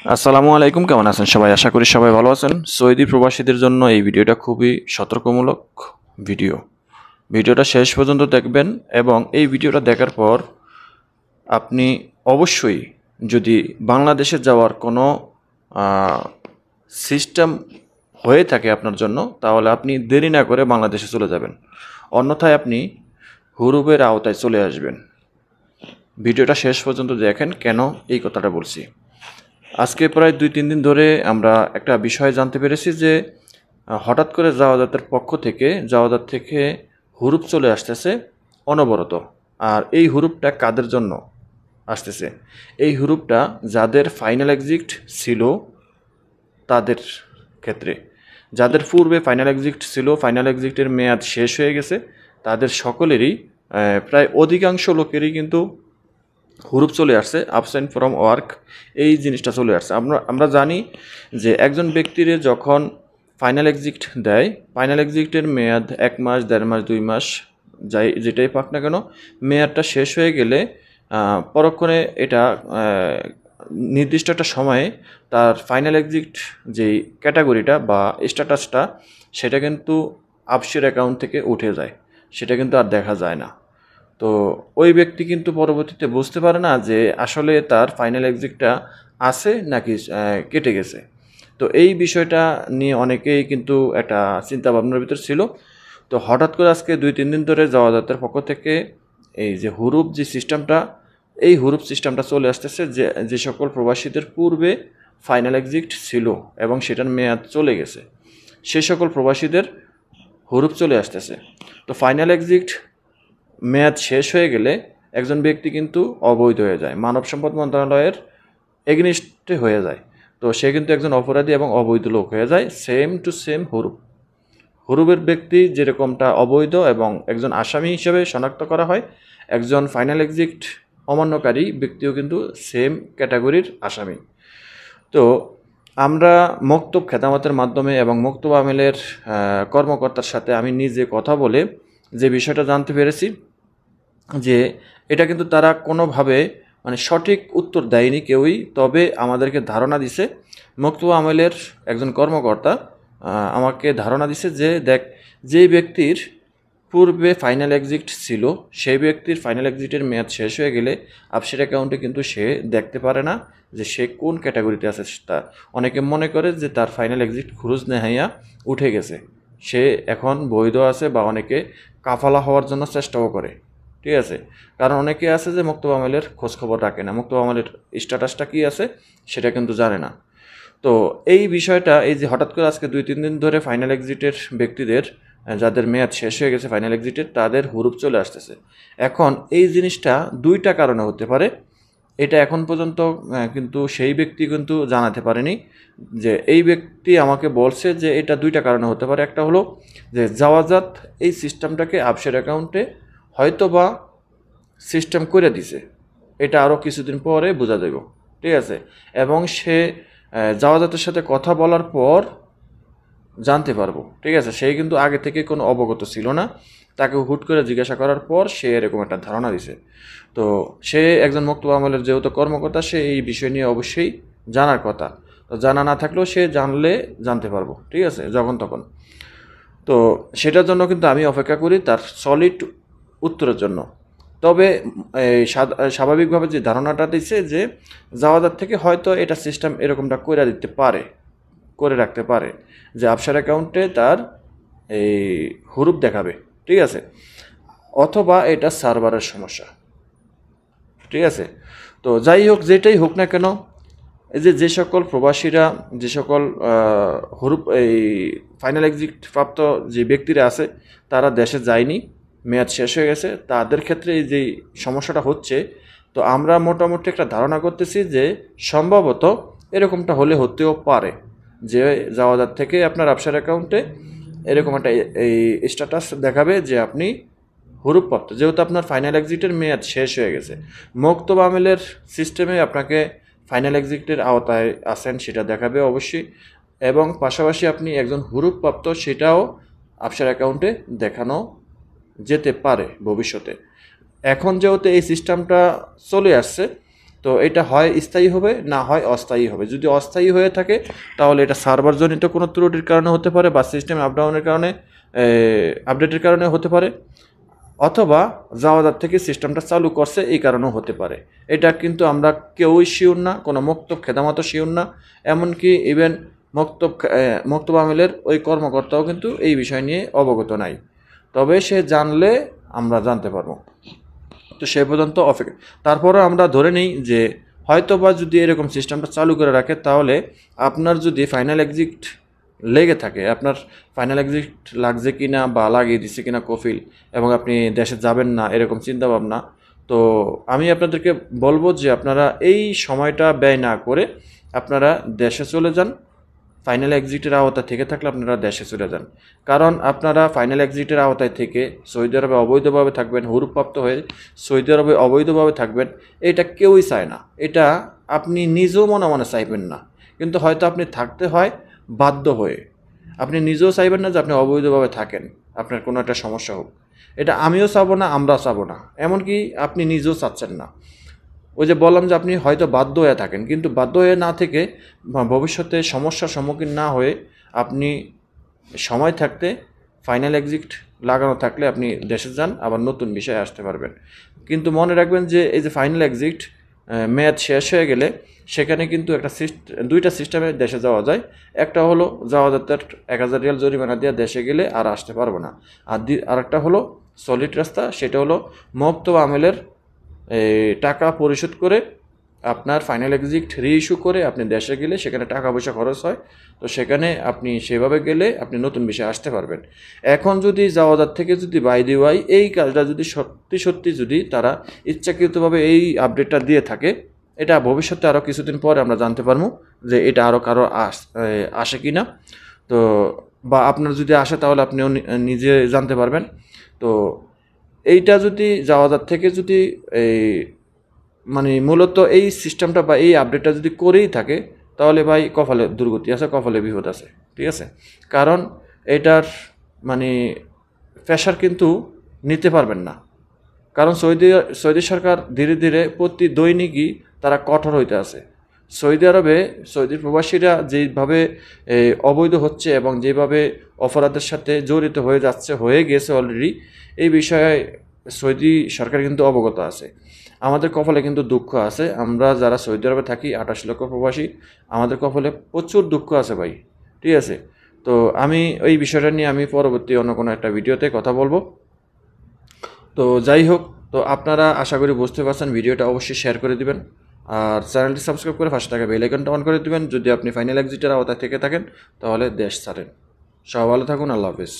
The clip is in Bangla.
আসসালামু আলাইকুম, কেমন আছেন সবাই? আশা করি সবাই ভালো আছেন। সৌদি প্রবাসীদের জন্য এই ভিডিওটা খুবই সতর্কমূলক ভিডিও। ভিডিওটা শেষ পর্যন্ত দেখবেন এবং এই ভিডিওটা দেখার পর আপনি অবশ্যই, যদি বাংলাদেশে যাওয়ার কোনো সিস্টেম হয়ে থাকে আপনার জন্য, তাহলে আপনি দেরি না করে বাংলাদেশে চলে যাবেন, অন্যথায় আপনি হুরুপের আওতায় চলে আসবেন। ভিডিওটা শেষ পর্যন্ত দেখেন কেন এই কথাটা বলছি। আজকে প্রায় 2-3 দিন ধরে আমরা একটা বিষয় জানতে পেরেছি যে হঠাৎ করে জাওয়াজাতের পক্ষ থেকে জাওয়াজাত থেকে হুরুপ চলে আসতেছে অনবরত। আর এই হুরুপটা কাদের জন্য আসতেছে? এই হুরুপটা যাদের ফাইনাল এক্সিট ছিল তাদের ক্ষেত্রে, যাদের পূর্বে ফাইনাল এক্সিট ছিল, ফাইনাল এক্সিটের মেয়াদ শেষ হয়ে গেছে, তাদের সকলেরই প্রায় অধিকাংশ লোকেরই কিন্তু হুরুপ চলে আসছে, অ্যাবসেন্ট ফ্রম ওয়ার্ক এই জিনিসটা চলে আসছে। আমরা জানি যে একজন ব্যক্তির যখন ফাইনাল এক্সিট দেয়, ফাইনাল এক্সিটের মেয়াদ 1 মাস, 1.5 মাস, 2 মাস, যাই যেটাই পাক না কেন, মেয়াদটা শেষ হয়ে গেলে পরক্ষণে এটা নির্দিষ্ট একটা সময়ে তার ফাইনাল এক্সিট যেই ক্যাটাগরিটা বা স্ট্যাটাসটা, সেটা কিন্তু আফসির অ্যাকাউন্ট থেকে উঠে যায়, সেটা কিন্তু আর দেখা যায় না। তো ওই ব্যক্তি কিন্তু পরবর্তীতে বুঝতে পারে না যে আসলে তার ফাইনাল এক্সিটটা আছে নাকি কেটে গেছে। তো এই বিষয়টা নিয়ে অনেকেই কিন্তু একটা চিন্তা ভাবনার ভিতর ছিল। তো হঠাৎ করে আজকে 2-3 দিন ধরে জাওয়াজাতের পক্ষ থেকে এই যে হুরুপ যে সিস্টেমটা, এই হুরুপ সিস্টেমটা চলে আসতেছে যে সকল প্রবাসীদের পূর্বে ফাইনাল এক্সিট ছিল এবং সেটার মেয়াদ চলে গেছে, সে সকল প্রবাসীদের হুরুপ চলে আসতেছে। তো ফাইনাল এক্সিট মেয়াদ শেষ হয়ে গেলে একজন ব্যক্তি কিন্তু অবৈধ হয়ে যায়, মানব সম্পদ মন্ত্রণালয়ের এগনিস্টে হয়ে যায়। তো সে কিন্তু একজন অপরাধী এবং অবৈধ লোক হয়ে যায়। সেম টু সেম হুরুপের ব্যক্তি যেরকমটা অবৈধ এবং একজন আসামি হিসেবে শনাক্ত করা হয়, একজন ফাইনাল এক্সিট অমান্যকারী ব্যক্তিও কিন্তু সেম ক্যাটাগরির আসামি। তো আমরা মক্তব খেদামতের মাধ্যমে এবং মক্তব আমেলের কর্মকর্তার সাথে আমি নিজে কথা বলে যে বিষয়টা জানতে পেরেছি যে এটা কিন্তু তারা কোনোভাবে মানে সঠিক উত্তর দেয়নি কেউই, তবে আমাদেরকে ধারণা দিছে। মক্তব আমেলের একজন কর্মকর্তা আমাকে ধারণা দিছে যে দেখ, যেই ব্যক্তির পূর্বে ফাইনাল এক্সিট ছিল, সেই ব্যক্তির ফাইনাল এক্সিটের মেয়াদ শেষ হয়ে গেলে আফসের অ্যাকাউন্টে কিন্তু সে দেখতে পারে না যে সে কোন ক্যাটাগরিতে আছে। তা অনেকে মনে করে যে তার ফাইনাল এক্সিট খুরুজ নেহাইয়া উঠে গেছে, সে এখন বৈধ আছে, বা অনেকে কাফালা হওয়ার জন্য চেষ্টাও করে। ঠিক আছে, কারণ অনেকে আছে যে মক্তব আমেলের খোঁজখবর রাখে না, মক্তব আমেলের স্ট্যাটাসটা কী আছে সেটা কিন্তু জানে না। তো এই বিষয়টা, এই যে হঠাৎ করে আজকে 2-3 দিন ধরে ফাইনাল এক্সিটের ব্যক্তিদের যাদের মেয়াদ শেষ হয়ে গেছে ফাইনাল এক্সিটের, তাদের হুরুপ চলে আসতেছে। এখন এই জিনিসটা 2টা কারণে হতে পারে। এটা এখন পর্যন্ত কিন্তু সেই ব্যক্তি কিন্তু জানাতে পারেনি। যে এই ব্যক্তি আমাকে বলছে যে এটা 2টা কারণে হতে পারে। একটা হলো যে জাওয়াজাত এই সিস্টেমটাকে আফসের অ্যাকাউন্টে হয়তো বা সিস্টেম করে দিছে, এটা আরও কিছুদিন পরে বোঝা যাব। ঠিক আছে, এবং সে জাওয়াজাতের সাথে কথা বলার পর জানতে পারবো। ঠিক আছে, সে কিন্তু আগে থেকে কোনো অবগত ছিল না, তাকে হুট করে জিজ্ঞাসা করার পর সে এরকম একটা ধারণা দিছে। তো সে একজন মক্তব আমলের যেহেতু কর্মকর্তা, সে এই বিষয় নিয়ে অবশ্যই জানার কথা। তো জানা না থাকলেও সে জানলে জানতে পারবো, ঠিক আছে, যখন তখন। তো সেটার জন্য কিন্তু আমি অপেক্ষা করি তার সলিড উত্তরের জন্য। তবে এই স্বাভাবিকভাবে যে ধারণাটা দিচ্ছে যে জাওয়াজাত থেকে হয়তো এটা সিস্টেম এরকমটা করে দিতে পারে, করে রাখতে পারে যে আফসার অ্যাকাউন্টে তার এই হুরুপ দেখাবে। ঠিক আছে, অথবা এটা সার্ভারের সমস্যা। ঠিক আছে, তো যাই হোক, যেটাই হোক না কেন, এই যে সকল প্রবাসীরা, যে সকল হুরুপ এই ফাইনাল এক্সিট প্রাপ্ত যে ব্যক্তিরা আছে, তারা দেশে যায়নি, মেয়াদ শেষ হয়ে গেছে, তাদের ক্ষেত্রে এই যে সমস্যাটা হচ্ছে। তো আমরা মোটামুটি একটা ধারণা করতেছি যে সম্ভবত এরকমটা হলে হতেও পারে যে জাওয়াজাত থেকে আপনার আফসার অ্যাকাউন্টে এরকম একটা এই স্ট্যাটাস দেখাবে যে আপনি হুরুপপ্রাপ্ত, যেহেতু আপনার ফাইনাল এক্সিটের মেয়াদ শেষ হয়ে গেছে। মক্তব আমেলের সিস্টেমে আপনাকে ফাইনাল এক্সিটের আওতায় আছেন সেটা দেখাবে অবশ্যই, এবং পাশাপাশি আপনি একজন হুরুপপ্রাপ্ত সেটাও আফসার অ্যাকাউন্টে দেখানো যেতে পারে ভবিষ্যতে। এখন যেহেতু এই সিস্টেমটা চলে আসছে, তো এটা হয় স্থায়ী হবে, না হয় অস্থায়ী হবে। যদি অস্থায়ী হয়ে থাকে তাহলে এটা সার্ভারজনিত কোনো ত্রুটির কারণে হতে পারে বা সিস্টেম আপডাউনের কারণে, আপডেটের কারণে হতে পারে, অথবা জাওয়াজার থেকে সিস্টেমটা চালু করছে এই কারণেও হতে পারে। এটা কিন্তু আমরা কেউই শিওর না, কোনো মক্তব খেদামতো শিওর না, এমনকি ইভেন মক্তব আমিলের ওই কর্মকর্তাও কিন্তু এই বিষয় নিয়ে অবগত নাই। তবে সে জানলে আমরা জানতে পারবো। তো সে পর্যন্ত অপেক্ষা। তারপরে আমরা ধরে নিই যে হয়তো বা যদি এরকম সিস্টেমটা চালু করে রাখে, তাহলে আপনার যদি ফাইনাল এক্সিট লেগে থাকে, আপনার ফাইনাল এক্সিট লাগছে কি না বা লাগিয়ে দিচ্ছে কিনা কফিল, এবং আপনি দেশে যাবেন না এরকম চিন্তাভাবনা, তো আমি আপনাদেরকে বলবো যে আপনারা এই সময়টা ব্যয় না করে আপনারা দেশে চলে যান। ফাইনাল এক্সিটের আওতায় থেকে থাকলে আপনারা দেশে চলে যান। কারণ আপনারা ফাইনাল এক্সিটের আওতায় থেকে সৌদি আরবে অবৈধভাবে থাকবেন, হুরুপ্রাপ্ত হয়ে সৌদি আরবে অবৈধভাবে থাকবেন, এটা কেউই চায় না। এটা আপনি নিজেও মনে মনে চাইবেন না, কিন্তু হয়তো আপনি থাকতে হয় বাধ্য হয়ে। আপনি নিজেও চাইবেন না যে আপনি অবৈধভাবে থাকেন, আপনার কোনো একটা সমস্যা হোক। এটা আমিও চাবো না, আমরাও চাবো না, এমনকি আপনি নিজেও চাচ্ছেন না। ওই যে বললাম যে আপনি হয়তো বাধ্য হয়ে থাকেন, কিন্তু বাধ্য হয়ে না থেকে ভবিষ্যতে সমস্যার সম্মুখীন না হয়ে আপনি সময় থাকতে ফাইনাল এক্সিট লাগানো থাকলে আপনি দেশে যান, আবার নতুন বিষয়ে আসতে পারবেন। কিন্তু মনে রাখবেন যে এই যে ফাইনাল এক্সিট মেয়াদ শেষ হয়ে গেলে সেখানে কিন্তু দুইটা সিস্টেমে দেশে যাওয়া যায়। একটা হলো যাওয়াজাতের 1000 রিয়াল জরিমানা দিয়ে দেশে গেলে আর আসতে পারবো না। আরেকটা হলো সলিড রাস্তা, সেটা হলো মক্তব আমেলের টাকা পরিশোধ করে আপনার ফাইনাল এক্সিট রিইস্যু করে আপনি দেশে গেলে সেখানে টাকা পয়সা খরচ হয়, তো সেখানে আপনি সেভাবে গেলে আপনি নতুন বিষয়ে আসতে পারবেন। এখন যদি যাওয়াজার থেকে যদি বাই দি ওয়াই এই কাজটা যদি সত্যি যদি তারা ইচ্ছাকৃতভাবে এই আপডেটটা দিয়ে থাকে, এটা ভবিষ্যতে আরও কিছুদিন পরে আমরা জানতে পারবো যে এটা আরও কারো আসে কি না। তো বা আপনার যদি আসে তাহলে আপনিও নিজে জানতে পারবেন। তো এইটা যদি যাওয়াজার থেকে যদি এই মানে মূলত এই সিস্টেমটা বা এই আপডেটটা যদি করেই থাকে, তাহলে ভাই কপালে দুর্গতি আছে, কপালে বিপদ আছে, ঠিক আছে। কারণ এটার মানে প্রেশার কিন্তু নিতে পারবেন না। কারণ সৌদি সরকার ধীরে ধীরে প্রতি দৈনিকই তারা কঠোর হইতে আছে। সৌদি আরবে সৌদি প্রবাসীরা যেভাবে অবৈধ হচ্ছে এবং যেভাবে অপরাধের সাথে জড়িত হয়ে গেছে অলরেডি, এই বিষয়ে সৌদি সরকার কিন্তু অবগত আছে। আমাদের কপালে কিন্তু দুঃখ আছে, আমরা যারা সৌদি আরবে থাকি 28 লক্ষ প্রবাসী, আমাদের কপালে প্রচুর দুঃখ আছে ভাই, ঠিক আছে। তো আমি ওই বিষয়টা নিয়ে আমি পরবর্তী অন্য কোনো একটা ভিডিওতে কথা বলবো। তো যাই হোক, তো আপনারা আশা করি বুঝতে পারছেন, ভিডিওটা অবশ্যই শেয়ার করে দিবেন, আর চ্যানেলটি সাবস্ক্রাইব করে পাশে থাকা বেল আইকনটা অন করে দিবেন যদি আপনি ফাইনাল এক্সিটের আওতায় থেকে থাকেন, তাহলে দেশ ছাড়েন। সবাই ভালো থাকুন, আল্লাহ হাফেজ।